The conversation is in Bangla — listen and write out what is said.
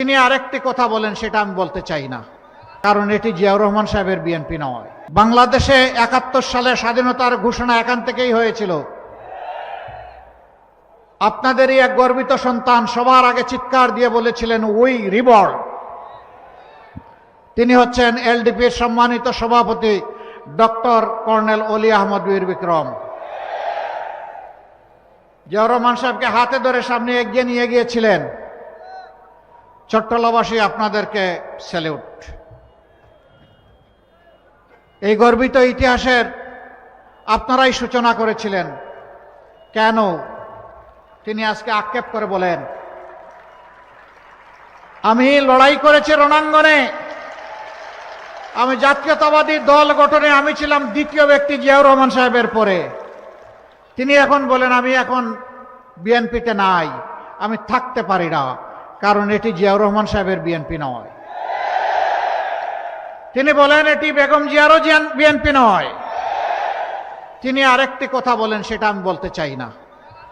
তিনি আরেকটি কথা বলেন, সেটা আমি বলতে চাই না, কারণ এটি জিয়াউর রহমান সাহেবের বিএনপি নয়। বাংলাদেশে ৭১ সালে স্বাধীনতার ঘোষণা এখান থেকেই হয়েছিল। আপনাদেরই এক গর্বিত সন্তান সবার আগে চিৎকার দিয়ে বলেছিলেন, উই রিবল। তিনি হচ্ছেন এলডিপির সম্মানিত সভাপতি ডক্টর কর্নেল অলি আহমদ বীর বিক্রম। জিয়াউর রহমান সাহেবকে হাতে ধরে সামনে এগিয়ে নিয়ে গিয়েছিলেন। চট্টলাবাসী আপনাদেরকে স্যালিউট। এই গর্বিত ইতিহাসের আপনারাই সূচনা করেছিলেন। কেন? তিনি আজকে আক্ষেপ করে বলেন, আমি লড়াই করেছি রণাঙ্গনে, আমি জাতীয়তাবাদী দল গঠনে আমি ছিলাম দ্বিতীয় ব্যক্তি জিয়াউর রহমান সাহেবের পরে। তিনি এখন বলেন, আমি এখন বিএনপিতে নাই, আমি থাকতে পারি না, কারণ এটি জিয়াউর রহমান সাহেবের বিএনপি নয়। তিনি বলেন, এটি বেগম জিয়ারও বিএনপি নয়। তিনি আরেকটি কথা বলেন, সেটা আমি বলতে চাই না।